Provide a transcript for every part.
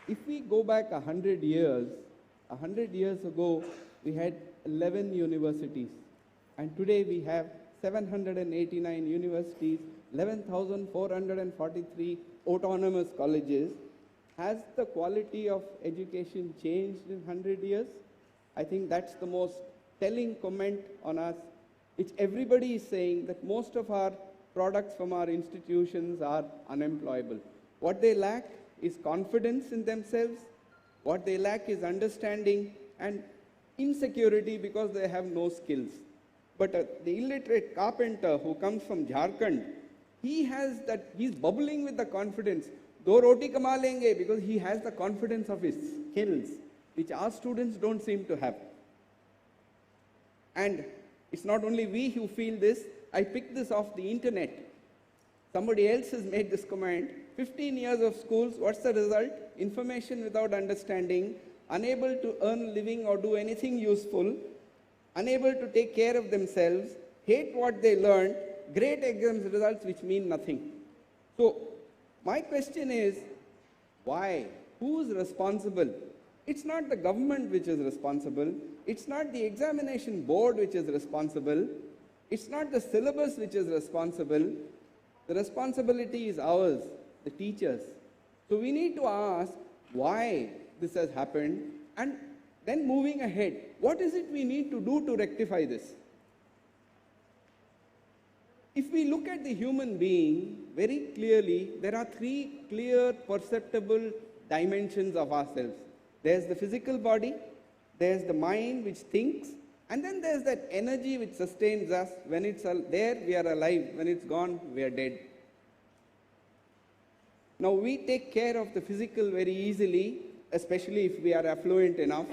if we go back 100 years ago, we had 11 universities. And today we have 789 universities, 11,443 autonomous colleges. Has the quality of education changed in 100 years? I think that's the most telling comment on us, which everybody is saying that most of our products from our institutions are unemployable. What they lack is confidence in themselves. What they lack is understanding and insecurity because they have no skills. But the illiterate carpenter who comes from Jharkhand, he's bubbling with the confidence. Do roti kama lenge, because he has the confidence of his skills, which our students don't seem to have. And it's not only we who feel this. I picked this off the internet. Somebody else has made this comment. 15 years of schools, what's the result? Information without understanding, unable to earn living or do anything useful, unable to take care of themselves, hate what they learned, great exam results which mean nothing. So my question is, why? Who's responsible? It's not the government which is responsible. It's not the examination board which is responsible. It's not the syllabus which is responsible. The responsibility is ours, the teachers. So we need to ask why this has happened, and then moving ahead, what is it we need to do to rectify this? If we look at the human being very clearly, there are three clear, perceptible dimensions of ourselves. There's the physical body, there's the mind which thinks, and then there's that energy which sustains us. When it's there, we are alive. When it's gone, we are dead. Now, we take care of the physical very easily, especially if we are affluent enough.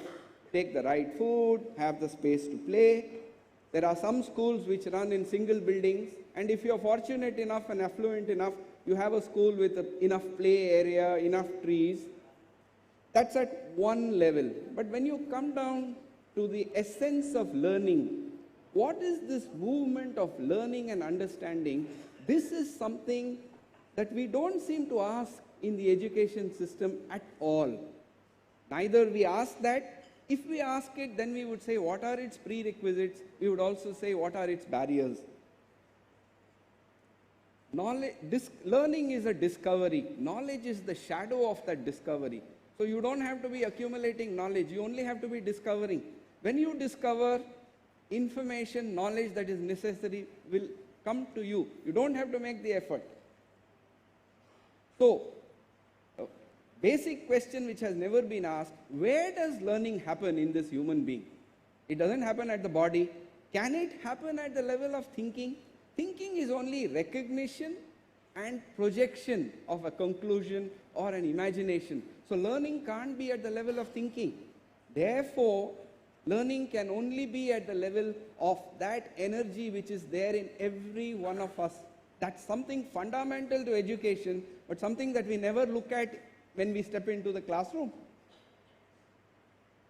Take the right food, have the space to play. There are some schools which run in single buildings, and if you're fortunate enough and affluent enough, you have a school with enough play area, enough trees. That's at one level. But when you come down to the essence of learning, what is this movement of learning and understanding? This is something that we don't seem to ask in the education system at all. Neither we ask that. If we ask it, then we would say, what are its prerequisites? We would also say, what are its barriers? Learning is a discovery. Knowledge is the shadow of that discovery. So you don't have to be accumulating knowledge. You only have to be discovering. When you discover information, knowledge that is necessary will come to you. You don't have to make the effort. So, basic question which has never been asked, where does learning happen in this human being? It doesn't happen at the body. Can it happen at the level of thinking? Thinking is only recognition and projection of a conclusion or an imagination. So learning can't be at the level of thinking. Therefore, learning can only be at the level of that energy which is there in every one of us. That's something fundamental to education, but something that we never look at when we step into the classroom.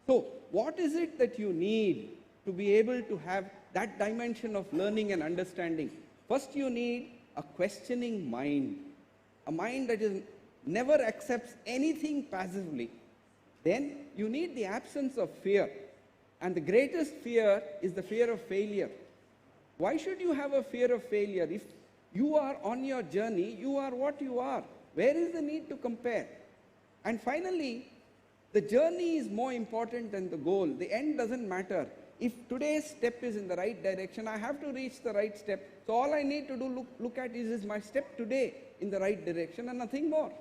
So, what is it that you need to be able to have that dimension of learning and understanding? First, you need a questioning mind, a mind that never accepts anything passively. Then, you need the absence of fear. And the greatest fear is the fear of failure. Why should you have a fear of failure? If you are on your journey, you are what you are. Where is the need to compare? And finally, the journey is more important than the goal. The end doesn't matter. If today's step is in the right direction, I have to reach the right step. So all I need to do look at is my step today in the right direction and nothing more.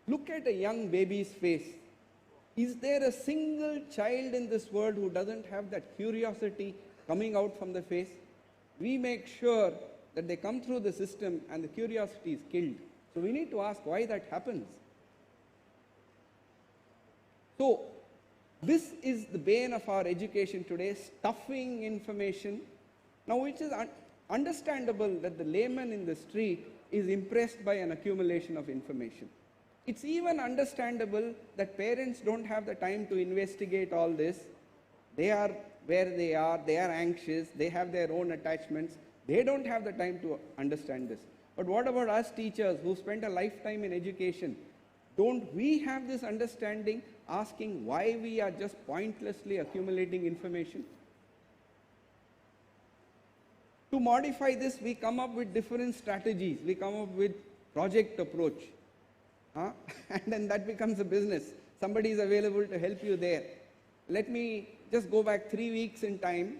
Look at a young baby's face. Is there a single child in this world who doesn't have that curiosity coming out from the face? We make sure that they come through the system and the curiosity is killed. So we need to ask why that happens. So this is the bane of our education today, stuffing information. Now, which is understandable that the layman in the street is impressed by an accumulation of information. It's even understandable that parents don't have the time to investigate all this. They are where they are anxious, they have their own attachments. They don't have the time to understand this. But what about us teachers who spent a lifetime in education? Don't we have this understanding, asking why we are just pointlessly accumulating information? To modify this, we come up with different strategies. We come up with project approach. And then that becomes a business. Somebody is available to help you there. Let me just go back 3 weeks in time.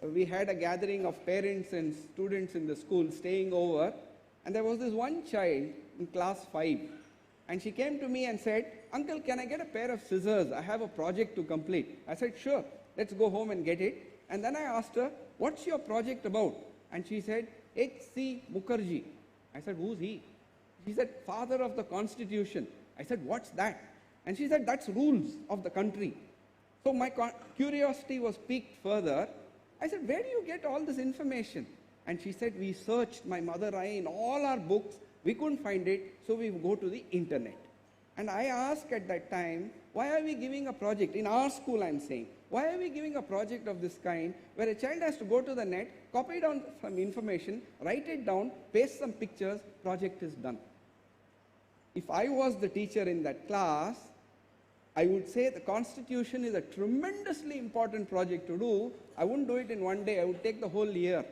We had a gathering of parents and students in the school staying over. And there was this one child in class 5. And she came to me and said, "Uncle, can I get a pair of scissors? I have a project to complete." I said, "Sure, let's go home and get it." And then I asked her, "What's your project about?" And she said, "H.C. Mukherjee." I said, "Who's he?" She said, "Father of the Constitution." I said, "What's that?" And she said, "That's rules of the country." So my curiosity was piqued further. I said, "Where do you get all this information?" And she said, "We searched, my mother and I, in all our books. We couldn't find it, so we go to the internet." And I asked at that time, why are we giving a project? In our school, I'm saying, why are we giving a project of this kind where a child has to go to the net, copy down some information, write it down, paste some pictures, project is done. If I was the teacher in that class, I would say the Constitution is a tremendously important project to do. I wouldn't do it in one day. I would take the whole year.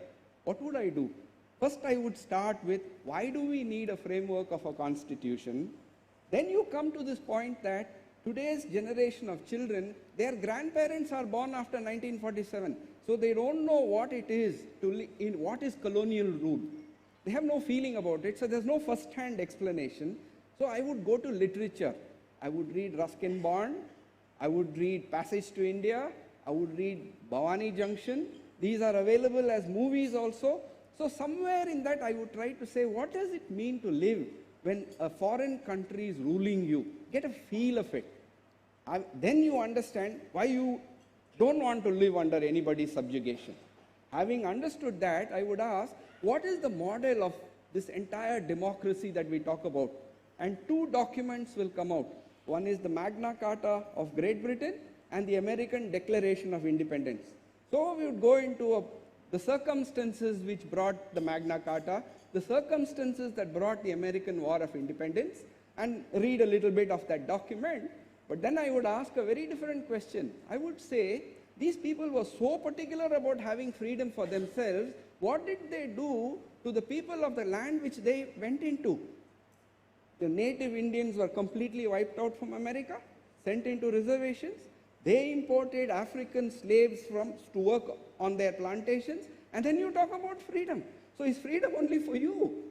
What would I do? First, I would start with, why do we need a framework of a constitution? Then you come to this point that today's generation of children, their grandparents are born after 1947, so they don't know what it is what is colonial rule. They have no feeling about it, so there's no first-hand explanation. So I would go to literature. I would read Ruskin Bond. I would read Passage to India. I would read Bhavani Junction. These are available as movies also. So somewhere in that I would try to say, what does it mean to live when a foreign country is ruling you? Get a feel of it. Then you understand why you don't want to live under anybody's subjugation. Having understood that, I would ask, what is the model of this entire democracy that we talk about? And 2 documents will come out. One is the Magna Carta of Great Britain and the American Declaration of Independence. So we would go into the circumstances which brought the Magna Carta, the circumstances that brought the American War of Independence, and read a little bit of that document. But then I would ask a very different question. I would say, these people were so particular about having freedom for themselves. What did they do to the people of the land which they went into? The native Indians were completely wiped out from America, sent into reservations. They imported African slaves to work on their plantations, and then you talk about freedom. So is freedom only for you?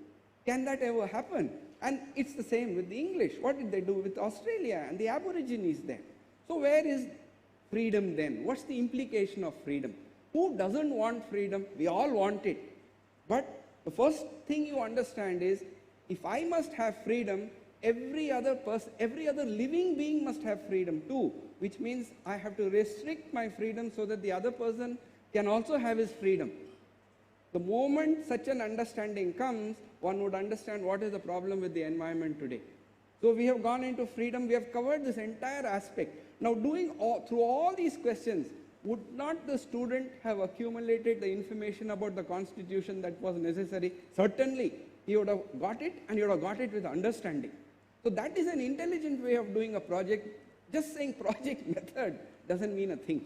Can that ever happen? And it's the same with the English. What did they do with Australia and the Aborigines there? So where is freedom then? What's the implication of freedom? Who doesn't want freedom? We all want it. But the first thing you understand is, if I must have freedom, every other living being must have freedom too, which means I have to restrict my freedom so that the other person can also have his freedom. The moment such an understanding comes, one would understand what is the problem with the environment today. So we have gone into freedom, we have covered this entire aspect. Now through all these questions, would not the student have accumulated the information about the Constitution that was necessary? Certainly, he would have got it, and he would have got it with understanding. So that is an intelligent way of doing a project. Just saying project method doesn't mean a thing.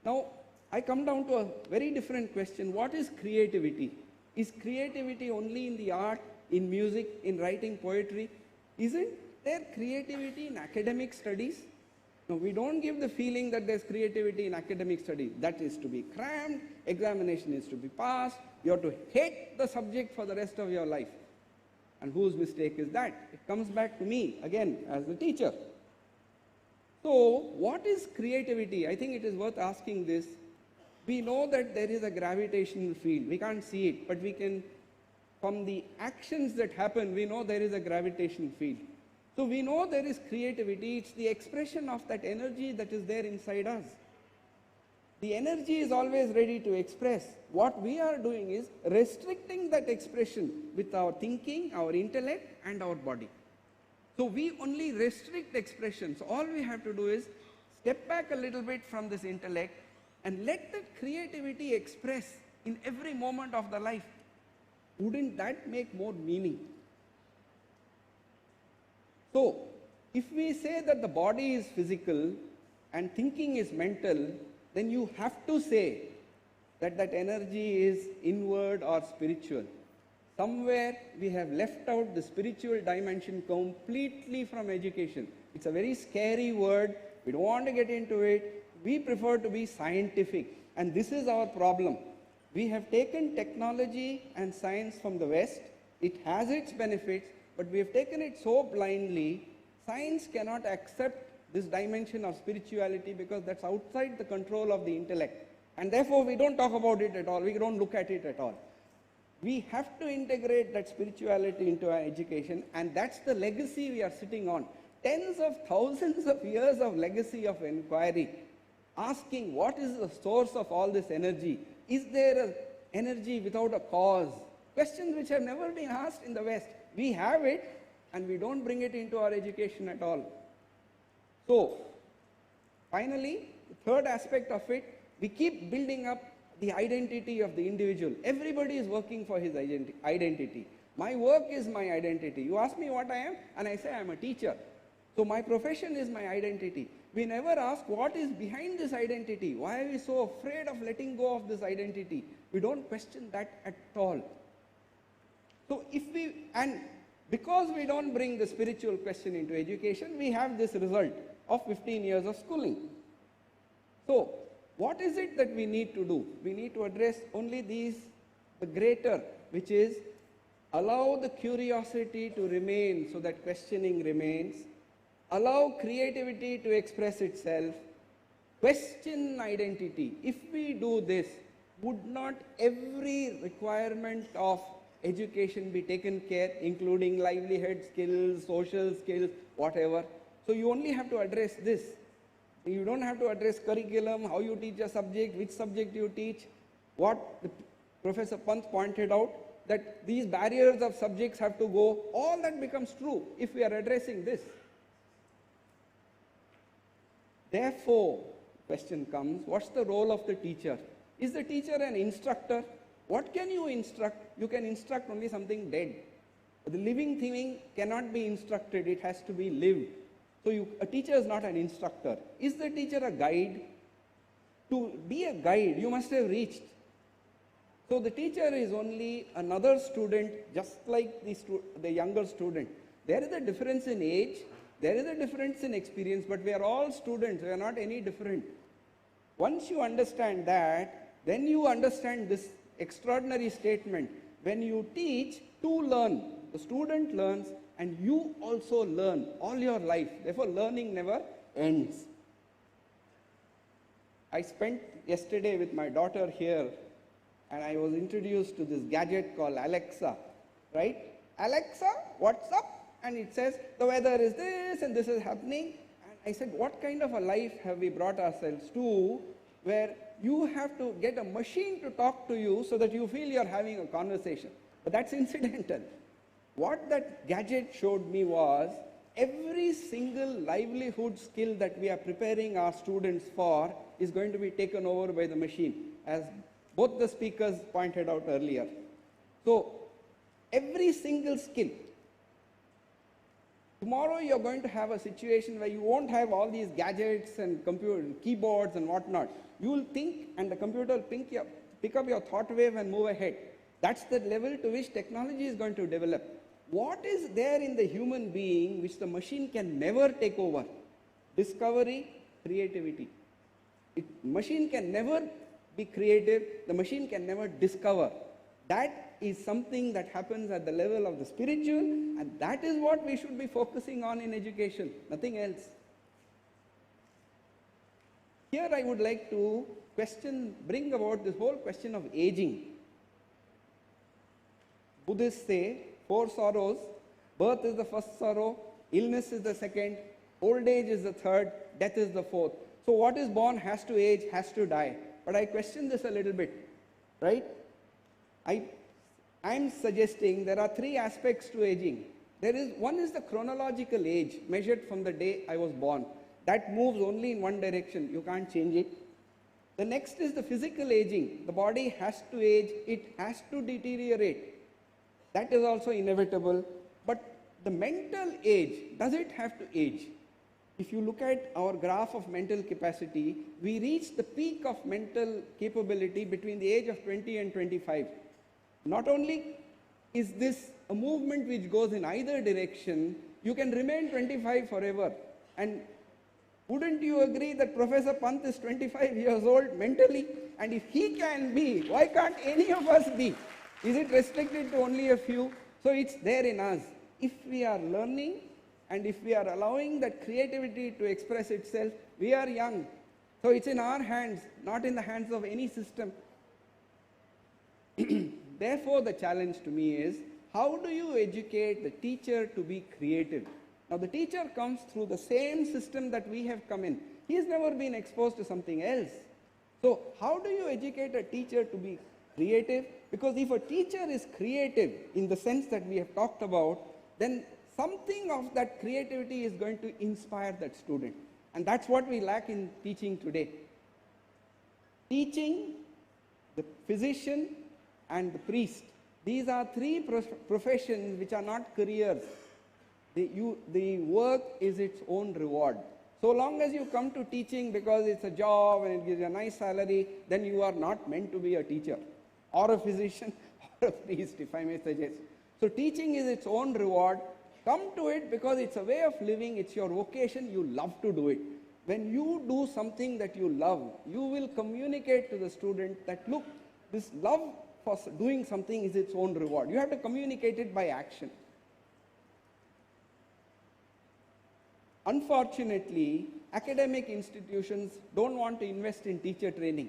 Now, I come down to a very different question. What is creativity? Is creativity only in the art, in music, in writing poetry? Isn't there creativity in academic studies? No, we don't give the feeling that there's creativity in academic studies. That is to be crammed, examination is to be passed, you have to hate the subject for the rest of your life. And whose mistake is that? It comes back to me, again, as the teacher. So, what is creativity? I think it is worth asking this. We know that there is a gravitational field. We can't see it, but we can, from the actions that happen, we know there is a gravitational field. So we know there is creativity. It's the expression of that energy that is there inside us. The energy is always ready to express. What we are doing is restricting that expression with our thinking, our intellect, and our body. So we only restrict expression. So all we have to do is step back a little bit from this intellect, and let that creativity express in every moment of the life. Wouldn't that make more meaning? So, if we say that the body is physical and thinking is mental, then you have to say that that energy is inward or spiritual. Somewhere we have left out the spiritual dimension completely from education. It's a very scary word. We don't want to get into it. We prefer to be scientific. And this is our problem. We have taken technology and science from the West. It has its benefits, but we have taken it so blindly. Science cannot accept this dimension of spirituality because that's outside the control of the intellect. And therefore, we don't talk about it at all. We don't look at it at all. We have to integrate that spirituality into our education, and that's the legacy we are sitting on. Tens of thousands of years of legacy of inquiry, asking what is the source of all this energy? Is there an energy without a cause? Questions which have never been asked in the West. We have it, and we don't bring it into our education at all. So, finally, the third aspect of it, we keep building up the identity of the individual. Everybody is working for his identity. My work is my identity. You ask me what I am, and I say I'm a teacher. So my profession is my identity. We never ask what is behind this identity. Why are we so afraid of letting go of this identity? We don't question that at all. So because we don't bring the spiritual question into education, we have this result of 15 years of schooling. So, what is it that we need to do? We need to address only the greater, which is allow the curiosity to remain so that questioning remains, allow creativity to express itself, question identity. If we do this, would not every requirement of education be taken care, including livelihood skills, social skills, whatever? So you only have to address this. You don't have to address curriculum, how you teach a subject, which subject you teach. What Professor Pant pointed out, that these barriers of subjects have to go, all that becomes true if we are addressing this. Therefore, question comes, what's the role of the teacher? Is the teacher an instructor? What can you instruct? You can instruct only something dead. The living thing cannot be instructed, it has to be lived. So a teacher is not an instructor. Is the teacher a guide? To be a guide, you must have reached. So the teacher is only another student, just like the younger student. There is a difference in age, there is a difference in experience, but we are all students, we are not any different. Once you understand that, then you understand this extraordinary statement. When you teach to learn, the student learns, and you also learn all your life. Therefore, learning never ends. I spent yesterday with my daughter here, and I was introduced to this gadget called Alexa, right? Alexa, what's up? And it says, the weather is this, and this is happening. And I said, what kind of a life have we brought ourselves to, where you have to get a machine to talk to you so that you feel you're having a conversation? But that's incidental. What that gadget showed me was every single livelihood skill that we are preparing our students for is going to be taken over by the machine, as both the speakers pointed out earlier. So, every single skill. Tomorrow you're going to have a situation where you won't have all these gadgets and keyboards and whatnot. You will think, and the computer will pick up your thought wave and move ahead. That's the level to which technology is going to develop. What is there in the human being which the machine can never take over? Discovery, creativity. Machine can never be creative, the machine can never discover. That is something that happens at the level of the spiritual, and that is what we should be focusing on in education, nothing else. Here I would like to bring about this whole question of aging. Buddhists say 4 sorrows, birth is the first sorrow, illness is the second, old age is the third, death is the fourth. So what is born has to age, has to die. But I question this a little bit, right? I'm suggesting there are 3 aspects to aging. One is the chronological age, measured from the day I was born. That moves only in one direction, you can't change it. The next is the physical aging. The body has to age, it has to deteriorate. That is also inevitable. But the mental age, does it have to age? If you look at our graph of mental capacity, we reach the peak of mental capability between the age of 20 and 25. Not only is this a movement which goes in either direction, you can remain 25 forever. And wouldn't you agree that Professor Pant is 25 years old mentally? And if he can be, why can't any of us be? Is it restricted to only a few? So it's there in us. If we are learning and if we are allowing that creativity to express itself, we are young. So it's in our hands, not in the hands of any system. Therefore, the challenge to me is, how do you educate the teacher to be creative? Now, the teacher comes through the same system that we have come in. He has never been exposed to something else. So, how do you educate a teacher to be creative? Because if a teacher is creative in the sense that we have talked about, then something of that creativity is going to inspire that student. And that's what we lack in teaching today. Teaching, the physician, and the priest. These are three professions which are not careers. The work is its own reward. So long as you come to teaching because it's a job and it gives you a nice salary, then you are not meant to be a teacher or a physician or a priest, if I may suggest. So teaching is its own reward. Come to it because it's a way of living, it's your vocation, you love to do it. When you do something that you love, you will communicate to the student that, look, this love for doing something is its own reward. You have to communicate it by action. Unfortunately, academic institutions don't want to invest in teacher training.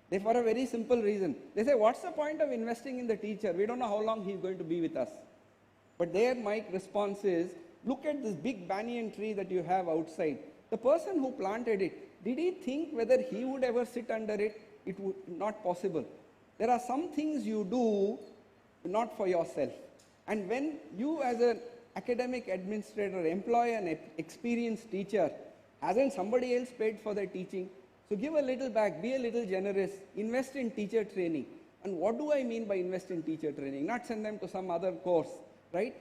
They, for a very simple reason. They say, what's the point of investing in the teacher? We don't know how long he's going to be with us. But there my response is, look at this big banyan tree that you have outside. The person who planted it, did he think whether he would ever sit under it? It would not possible. There are some things you do not for yourself. And when you as an academic administrator employ an experienced teacher, hasn't somebody else paid for their teaching? So give a little back, be a little generous, invest in teacher training. And what do I mean by invest in teacher training? Not send them to some other course, right?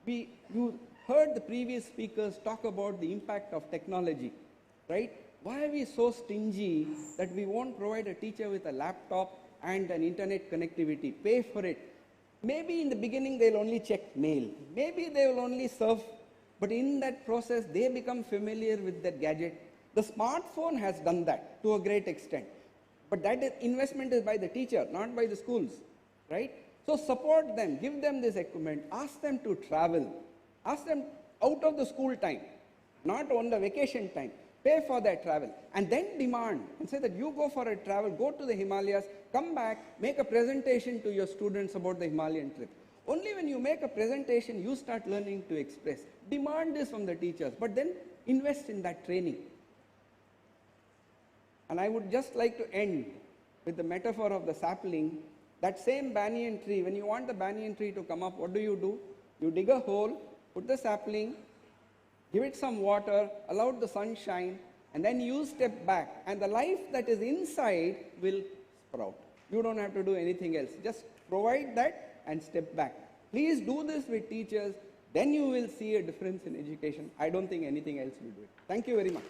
You heard the previous speakers talk about the impact of technology, right? Why are we so stingy that we won't provide a teacher with a laptop and an internet connectivity, pay for it? Maybe in the beginning they'll only check mail, maybe they will only surf, but in that process they become familiar with that gadget. The smartphone has done that to a great extent, but that investment is by the teacher, not by the schools, right? So support them, give them this equipment, ask them to travel, ask them out of the school time, not on the vacation time. Pay for their travel and then demand and say that you go for a travel, go to the Himalayas, come back, make a presentation to your students about the Himalayan trip. Only when you make a presentation, you start learning to express. Demand this from the teachers, but then invest in that training. And I would just like to end with the metaphor of the sapling. That same banyan tree, when you want the banyan tree to come up, what do? You dig a hole, put the sapling, give it some water, allow the sunshine, and then you step back, and the life that is inside will sprout. You don't have to do anything else. Just provide that and step back. Please do this with teachers, then you will see a difference in education. I don't think anything else will do it. Thank you very much.